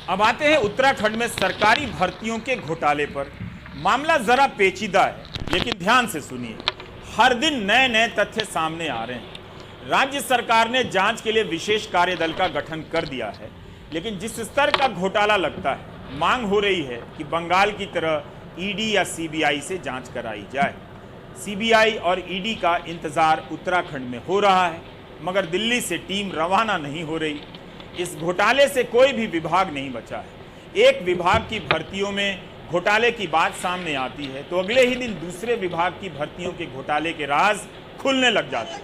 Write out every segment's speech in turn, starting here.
अब आते हैं उत्तराखंड में सरकारी भर्तियों के घोटाले पर। मामला जरा पेचीदा है, लेकिन ध्यान से सुनिए। हर दिन नए नए तथ्य सामने आ रहे हैं। राज्य सरकार ने जांच के लिए विशेष कार्यदल का गठन कर दिया है, लेकिन जिस स्तर का घोटाला लगता है, मांग हो रही है कि बंगाल की तरह ईडी या सीबीआई से जांच कराई जाए। सीबीआई और ईडी का इंतजार उत्तराखंड में हो रहा है, मगर दिल्ली से टीम रवाना नहीं हो रही। इस घोटाले से कोई भी विभाग नहीं बचा है। एक विभाग की भर्तियों में घोटाले की बात सामने आती है तो अगले ही दिन दूसरे विभाग की भर्तियों के घोटाले के राज खुलने लग जाते हैं।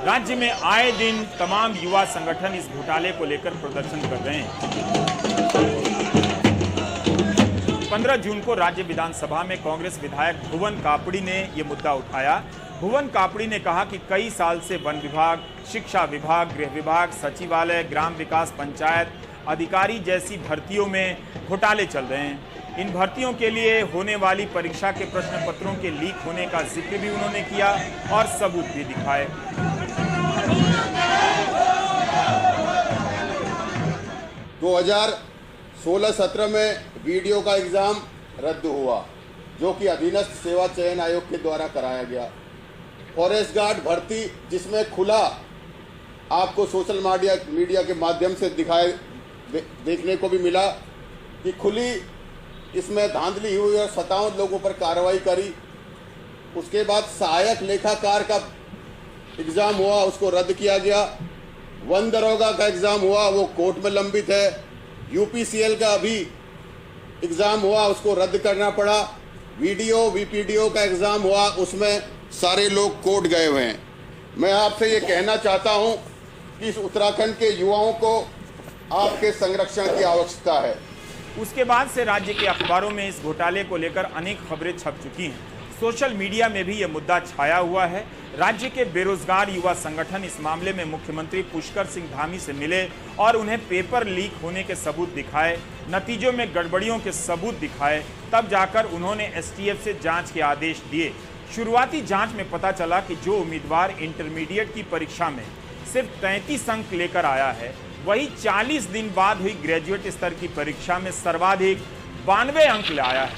राज्य में आए दिन तमाम युवा संगठन इस घोटाले को लेकर प्रदर्शन कर रहे हैं। 15 जून को राज्य विधानसभा में कांग्रेस विधायक भुवन कापड़ी ने यह मुद्दा उठाया। भुवन कापड़ी ने कहा कि कई साल से वन विभाग, शिक्षा विभाग, गृह विभाग, सचिवालय, ग्राम विकास, पंचायत अधिकारी जैसी भर्तियों में घोटाले चल रहे हैं। इन भर्तियों के लिए होने वाली परीक्षा के प्रश्न पत्रों के लीक होने का जिक्र भी उन्होंने किया और सबूत भी दिखाए। 2016-17 में वीडियो का एग्ज़ाम रद्द हुआ, जो कि अधीनस्थ सेवा चयन आयोग के द्वारा कराया गया। फॉरेस्ट गार्ड भर्ती, जिसमें खुला आपको सोशल मीडिया के माध्यम से देखने को भी मिला कि खुली इसमें धांधली हुई और 57 लोगों पर कार्रवाई करी। उसके बाद सहायक लेखाकार का एग्ज़ाम हुआ, उसको रद्द किया गया। वन दरोगा का एग्ज़ाम हुआ, वो कोर्ट में लंबित है। यूपीसीएल का अभी एग्ज़ाम हुआ, उसको रद्द करना पड़ा। वीडीओ वीपीडीओ का एग्ज़ाम हुआ, उसमें सारे लोग कोर्ट गए हुए हैं। मैं आपसे ये कहना चाहता हूँ कि इस उत्तराखंड के युवाओं को आपके संरक्षण की आवश्यकता है। उसके बाद से राज्य के अखबारों में इस घोटाले को लेकर अनेक खबरें छप चुकी हैं। सोशल मीडिया में भी यह मुद्दा छाया हुआ है। राज्य के बेरोजगार युवा संगठन इस मामले में मुख्यमंत्री पुष्कर सिंह धामी से मिले और उन्हें पेपर लीक होने के सबूत दिखाए, नतीजों में गड़बड़ियों के सबूत दिखाए। तब जाकर उन्होंने एसटीएफ से जांच के आदेश दिए। शुरुआती जांच में पता चला कि जो उम्मीदवार इंटरमीडिएट की परीक्षा में सिर्फ 33 अंक लेकर आया है, वही 40 दिन बाद हुई ग्रेजुएट स्तर की परीक्षा में सर्वाधिक 92 अंक लाया है।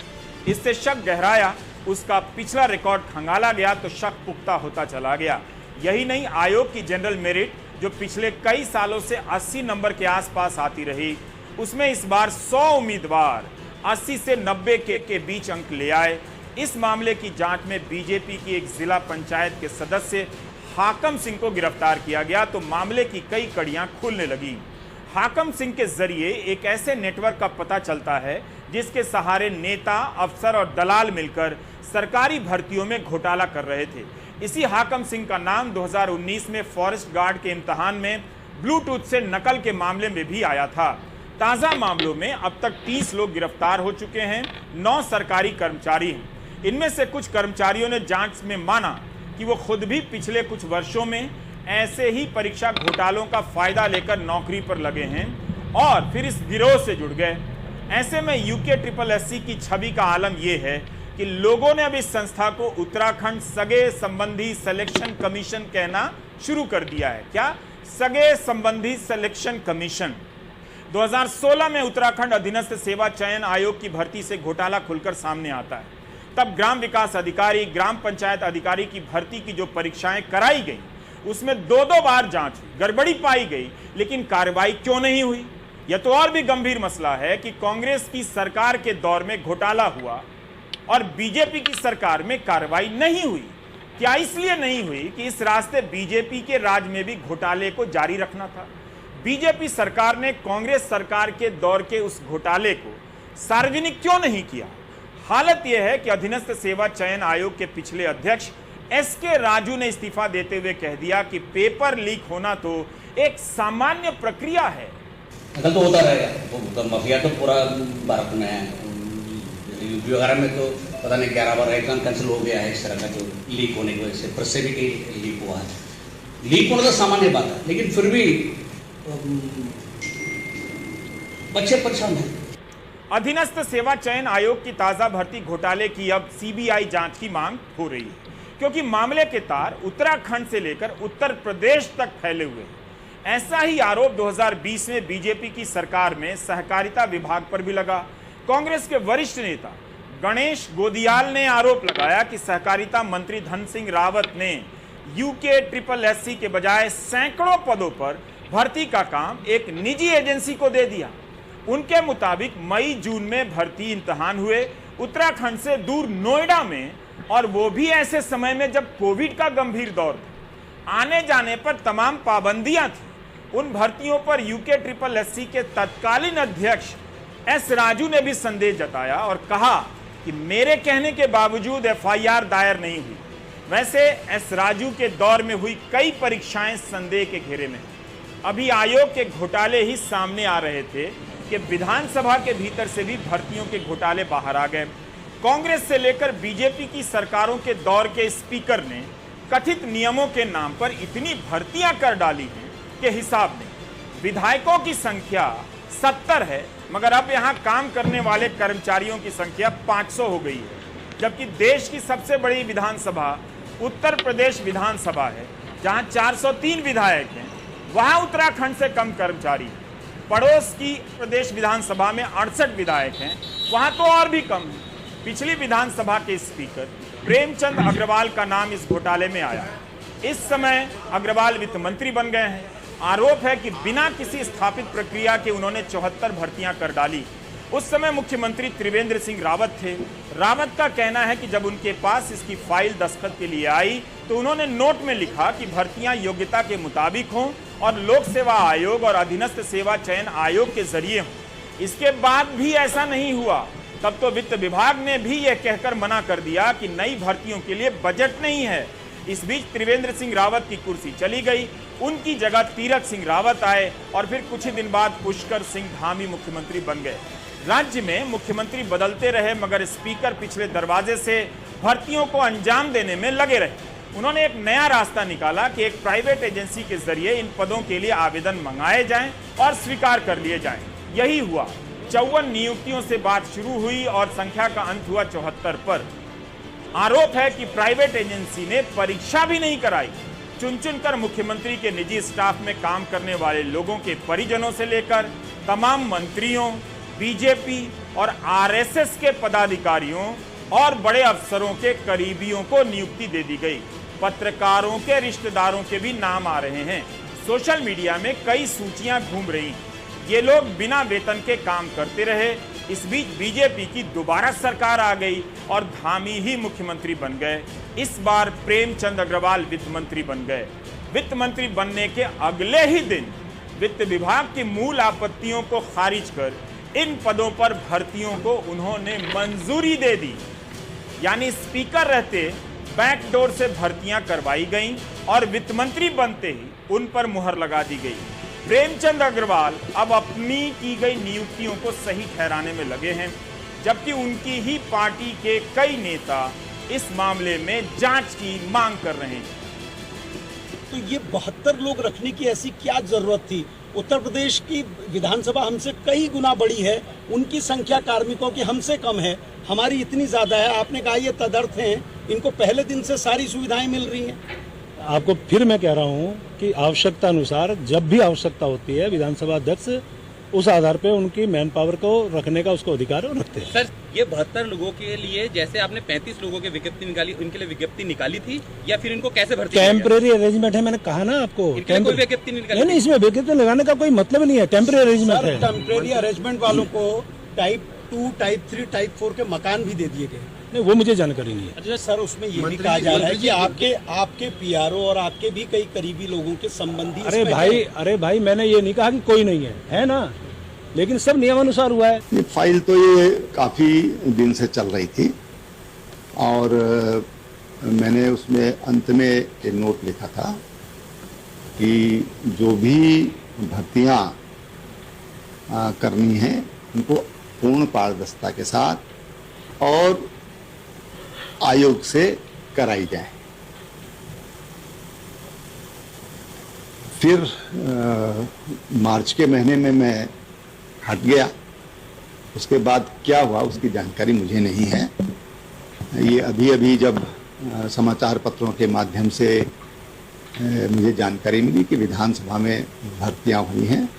इससे शक गहराया, उसका पिछला रिकॉर्ड खंगाला गया तो शक पुख्ता होता चला गया। यही नहीं, आयोग की जनरल मेरिट जो पिछले कई सालों से 80 नंबर के आसपास आती रही, उसमें इस बार 100 उम्मीदवार 80 से 90 के बीच अंक ले आए। इस मामले की जांच में बीजेपी की एक जिला पंचायत के सदस्य हाकम सिंह को गिरफ्तार किया गया तो मामले की कई कड़ियां खुलने लगी। हाकम सिंह के जरिए एक ऐसे नेटवर्क का पता चलता है जिसके सहारे नेता, अफसर और दलाल मिलकर सरकारी भर्तियों में घोटाला कर रहे थे। इसी हाकम सिंह का नाम 2019 में फॉरेस्ट गार्ड के इम्तिहान में ब्लूटूथ से नकल के मामले में भी आया था। ताज़ा मामलों में अब तक 30 लोग गिरफ्तार हो चुके हैं, 9 सरकारी कर्मचारी हैं। इनमें से कुछ कर्मचारियों ने जांच में माना कि वो खुद भी पिछले कुछ वर्षों में ऐसे ही परीक्षा घोटालों का फायदा लेकर नौकरी पर लगे हैं और फिर इस गिरोह से जुड़ गए। ऐसे में UKSSC की छवि का आलम यह है कि लोगों ने अब इस संस्था को उत्तराखंड सगे संबंधी सिलेक्शन कमीशन कहना शुरू कर दिया है। क्या? सगे संबंधी सिलेक्शन कमीशन। 2016 में उत्तराखंड अधीनस्थ सेवा चयन आयोग की भर्ती से घोटाला खुलकर सामने आता है। तब ग्राम विकास अधिकारी, ग्राम पंचायत अधिकारी की भर्ती की जो परीक्षाएं कराई गई, उसमें 2-2 बार जांच हुई, गड़बड़ी पाई गई, लेकिन कार्रवाई क्यों नहीं हुई? यह तो और भी गंभीर मसला है कि कांग्रेस की सरकार के दौर में घोटाला हुआ और बीजेपी की सरकार में कार्रवाई नहीं हुई। क्या इसलिए नहीं हुई कि इस रास्ते बीजेपी के राज में भी घोटाले को जारी रखना था? बीजेपी सरकार ने कांग्रेस सरकार के दौर के उस घोटाले को सार्वजनिक क्यों नहीं किया? हालत यह है कि अधीनस्थ सेवा चयन आयोग के पिछले अध्यक्ष SK राजू ने इस्तीफा देते हुए कह दिया कि पेपर लीक होना तो एक सामान्य प्रक्रिया है। कल तो होता रहेगा, वो माफिया तो पूरा भारत में है। यूपी वगैरह में तो पता नहीं 11 बार एग्जाम कैंसिल हो गया है इस तरह का, जो लीक होने की वजह से। प्रेस से भी कहीं लीक हुआ है। लीक होना तो सामान्य बात है, लेकिन फिर भी बच्चे परेशान हैं। अधीनस्थ सेवा चयन आयोग की ताजा भर्ती घोटाले की अब सीबीआई जांच की मांग हो रही है, क्योंकि मामले के तार उत्तराखंड से लेकर उत्तर प्रदेश तक फैले हुए हैं। ऐसा ही आरोप 2020 में बीजेपी की सरकार में सहकारिता विभाग पर भी लगा। कांग्रेस के वरिष्ठ नेता गणेश गोदियाल ने आरोप लगाया कि सहकारिता मंत्री धन सिंह रावत ने यूके ट्रिपल एससी के बजाय सैकड़ों पदों पर भर्ती का काम एक निजी एजेंसी को दे दिया। उनके मुताबिक मई जून में भर्ती इम्तिहान हुए उत्तराखंड से दूर नोएडा में, और वो भी ऐसे समय में जब कोविड का गंभीर दौर था। आने जाने पर तमाम पाबंदियां थी। उन भर्तियों पर यूके ट्रिपल एससी के तत्कालीन अध्यक्ष एस राजू ने भी संदेह जताया और कहा कि मेरे कहने के बावजूद एफआईआर दायर नहीं हुई। वैसे एस राजू के दौर में हुई कई परीक्षाएं संदेह के घेरे में। अभी आयोग के घोटाले ही सामने आ रहे थे कि विधानसभा के भीतर से भी भर्तियों के घोटाले बाहर आ गए। कांग्रेस से लेकर बीजेपी की सरकारों के दौर के स्पीकर ने कथित नियमों के नाम पर इतनी भर्तियां कर डाली हैं कि हिसाब नहीं। विधायकों की संख्या 70 है, मगर अब यहां काम करने वाले कर्मचारियों की संख्या 500 हो गई है, जबकि देश की सबसे बड़ी विधानसभा उत्तर प्रदेश विधानसभा है, जहां 403 विधायक हैं। वहां उत्तराखंड से कम कर्मचारी हैं। पड़ोस की प्रदेश विधानसभा में 68 विधायक हैं, वहां तो और भी कम है। पिछली विधानसभा के स्पीकर प्रेमचंद अग्रवाल का नाम इस घोटाले में आया। इस समय अग्रवाल वित्त मंत्री बन गए हैं। आरोप है कि बिना किसी स्थापित प्रक्रिया के उन्होंने 74 भर्तियां कर डाली। उस समय मुख्यमंत्री त्रिवेंद्र सिंह रावत थे। रावत का कहना है कि जब उनके पास इसकी फाइल दस्तखत के लिए आई तो उन्होंने नोट में लिखा कि भर्तियां योग्यता के मुताबिक हों और लोक सेवा आयोग और अधीनस्थ सेवा चयन आयोग के जरिए हों। इसके बाद भी ऐसा नहीं हुआ। तब तो वित्त विभाग ने भी यह कहकर मना कर दिया कि नई भर्तियों के लिए बजट नहीं है। इस बीच त्रिवेंद्र सिंह रावत की कुर्सी चली गई। उनकी जगह तीरथ सिंह रावत आए और फिर कुछ ही दिन बाद पुष्कर सिंह धामी मुख्यमंत्री बन गए। राज्य में मुख्यमंत्री बदलते रहे, मगर स्पीकर पिछले दरवाजे से भर्तियों को अंजाम देने में लगे रहे। उन्होंने एक नया रास्ता निकाला कि एक प्राइवेट एजेंसी के जरिए इन पदों के लिए आवेदन मंगाए जाएं और स्वीकार कर लिए जाएं। यही हुआ। 54 नियुक्तियों से बात शुरू हुई और संख्या का अंत हुआ 74 पर। आरोप है कि प्राइवेट एजेंसी ने परीक्षा भी नहीं कराई। चुन चुनकर मुख्यमंत्री के निजी स्टाफ में काम करने वाले लोगों के परिजनों से लेकर तमाम मंत्रियों, बीजेपी और आरएसएस के पदाधिकारियों और बड़े अफसरों के करीबियों को नियुक्ति दे दी गई। पत्रकारों के रिश्तेदारों के भी नाम आ रहे हैं। सोशल मीडिया में कई सूचियां घूम रही हैं। ये लोग बिना वेतन के काम करते रहे। इस बीच बीजेपी की दोबारा सरकार आ गई और धामी ही मुख्यमंत्री बन गए। इस बार प्रेमचंद अग्रवाल वित्त मंत्री बन गए। वित्त मंत्री बनने के अगले ही दिन वित्त विभाग की मूल आपत्तियों को खारिज कर इन पदों पर भर्तियों को उन्होंने मंजूरी दे दी। यानी स्पीकर रहते बैकडोर से भर्तियां करवाई गईं और वित्त मंत्री बनते ही उन पर मुहर लगा दी गई। प्रेमचंद अग्रवाल अब अपनी की गई नियुक्तियों को सही ठहराने में लगे हैं, जबकि उनकी ही पार्टी के कई नेता इस मामले में जांच की मांग कर रहे हैं। तो ये 72 लोग रखने की ऐसी क्या जरूरत थी? उत्तर प्रदेश की विधानसभा हमसे कई गुना बड़ी है, उनकी संख्या कार्मिकों की हमसे कम है, हमारी इतनी ज्यादा है। आपने कहा ये तदर्थ हैं, इनको पहले दिन से सारी सुविधाएं मिल रही हैं। आपको फिर मैं कह रहा हूं कि आवश्यकता अनुसार जब भी आवश्यकता होती है विधानसभा अध्यक्ष उस आधार पे उनकी मैन पावर को रखने का उसको अधिकार रखते हैं। सर, ये 72 लोगों के लिए जैसे आपने 35 लोगों की विज्ञप्ति निकाली, उनके लिए विज्ञप्ति निकाली थी या फिर इनको कैसे भर्ती? टेम्परेरी अरेंजमेंट है, मैंने कहा ना आपको। कोई विज्ञप्ति नहीं, इसमें विज्ञप्ति लगाने का कोई मतलब नहीं है। टेम्परेरी अरेंजमेंट है। टेम्परेरी अरेंजमेंट वालों को टाइप 2, टाइप 3, टाइप 4 के मकान भी दे दिए गए। नहीं, वो मुझे जानकारी नहीं है। अच्छा सर, उसमें ये भी कहा जा रहा है कि आपके पीआरओ और आपके भी कई करीबी लोगों के संबंधी। अरे भाई मैंने ये नहीं कहा कि कोई नहीं है ना, लेकिन सब नियमानुसार हुआ है। ये फाइल तो ये काफी दिन से चल रही थी और मैंने उसमें अंत में एक नोट लिखा था कि जो भी भर्तियां करनी है उनको पूर्ण पारदर्शिता के साथ और आयोग से कराई जाए। फिर मार्च के महीने में मैं हट गया। उसके बाद क्या हुआ उसकी जानकारी मुझे नहीं है। ये अभी अभी जब समाचार पत्रों के माध्यम से मुझे जानकारी मिली कि विधानसभा में भर्तियां हुई हैं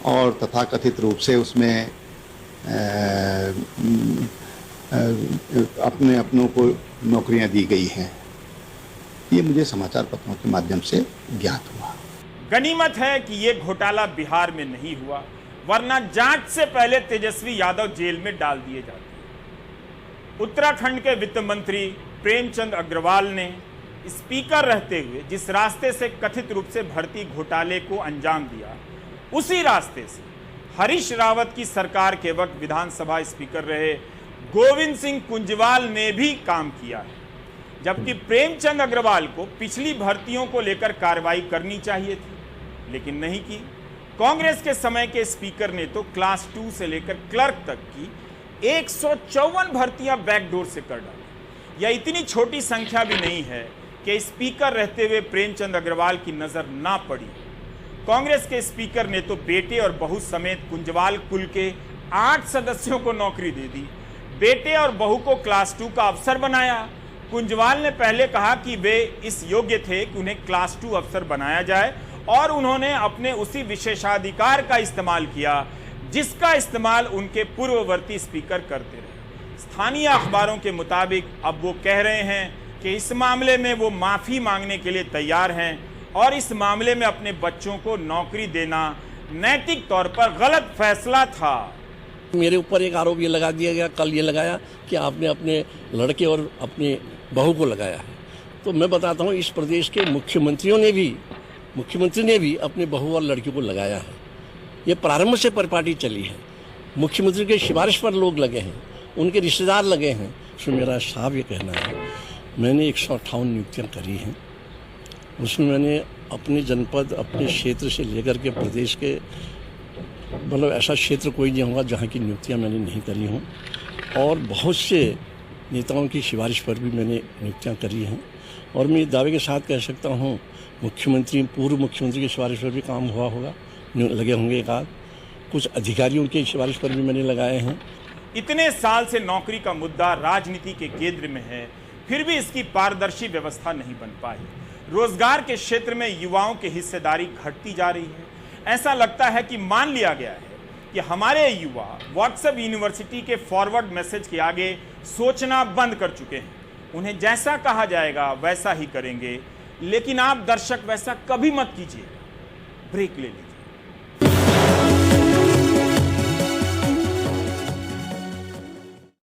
और तथाकथित रूप से उसमें अपनों को नौकरियां दी गई हैं, ये मुझे समाचार पत्रों के माध्यम से ज्ञात हुआ। गनीमत है कि ये घोटाला बिहार में नहीं हुआ, वरना जांच से पहले तेजस्वी यादव जेल में डाल दिए जाते। उत्तराखंड के वित्त मंत्री प्रेमचंद अग्रवाल ने स्पीकर रहते हुए जिस रास्ते से कथित रूप से भर्ती घोटाले को अंजाम दिया, उसी रास्ते से हरीश रावत की सरकार के वक्त विधानसभा स्पीकर रहे गोविंद सिंह कुंजवाल ने भी काम किया है। जबकि प्रेमचंद अग्रवाल को पिछली भर्तियों को लेकर कार्रवाई करनी चाहिए थी, लेकिन नहीं की। कांग्रेस के समय के स्पीकर ने तो क्लास 2 से लेकर क्लर्क तक की 154 भर्तियां बैकडोर से कर डाली। यह इतनी छोटी संख्या भी नहीं है कि स्पीकर रहते हुए प्रेमचंद अग्रवाल की नजर ना पड़ी। कांग्रेस के स्पीकर ने तो बेटे और बहू समेत कुंजवाल कुल के 8 सदस्यों को नौकरी दे दी। बेटे और बहू को क्लास 2 का अफसर बनाया। कुंजवाल ने पहले कहा कि वे इस योग्य थे कि उन्हें क्लास 2 अफसर बनाया जाए, और उन्होंने अपने उसी विशेषाधिकार का इस्तेमाल किया जिसका इस्तेमाल उनके पूर्ववर्ती स्पीकर करते रहे। स्थानीय अखबारों के मुताबिक अब वो कह रहे हैं कि इस मामले में वो माफ़ी मांगने के लिए तैयार हैं और इस मामले में अपने बच्चों को नौकरी देना नैतिक तौर पर गलत फैसला था। मेरे ऊपर एक आरोप ये लगा दिया गया, कल ये लगाया कि आपने अपने लड़के और अपनी बहू को लगाया है। तो मैं बताता हूँ, इस प्रदेश के मुख्यमंत्री ने भी अपने बहू और लड़की को लगाया है। ये प्रारंभ से परिपाटी चली है। मुख्यमंत्री के सिफारिश पर लोग लगे हैं, उनके रिश्तेदार लगे हैं। तो मेरा साफ ये कहना है, मैंने 158 नियुक्तियाँ करी हैं। उसमें मैंने अपने जनपद, अपने क्षेत्र से लेकर के प्रदेश के, मतलब ऐसा क्षेत्र कोई नहीं होगा जहाँ की नियुक्तियाँ मैंने नहीं करी हों। और बहुत से नेताओं की सिफारिश पर भी मैंने नियुक्तियाँ करी हैं। और मैं दावे के साथ कह सकता हूँ, पूर्व मुख्यमंत्री की सिफारिश पर भी काम हुआ होगा, लगे होंगे एक आध। कुछ अधिकारियों की सिफारिश पर भी मैंने लगाए हैं। इतने साल से नौकरी का मुद्दा राजनीति के केंद्र में है, फिर भी इसकी पारदर्शी व्यवस्था नहीं बन पाई। रोजगार के क्षेत्र में युवाओं की हिस्सेदारी घटती जा रही है। ऐसा लगता है कि मान लिया गया है कि हमारे युवा व्हाट्सएप यूनिवर्सिटी के फॉरवर्ड मैसेज के आगे सोचना बंद कर चुके हैं। उन्हें जैसा कहा जाएगा वैसा ही करेंगे। लेकिन आप दर्शक वैसा कभी मत कीजिए। ब्रेक ले लीजिए।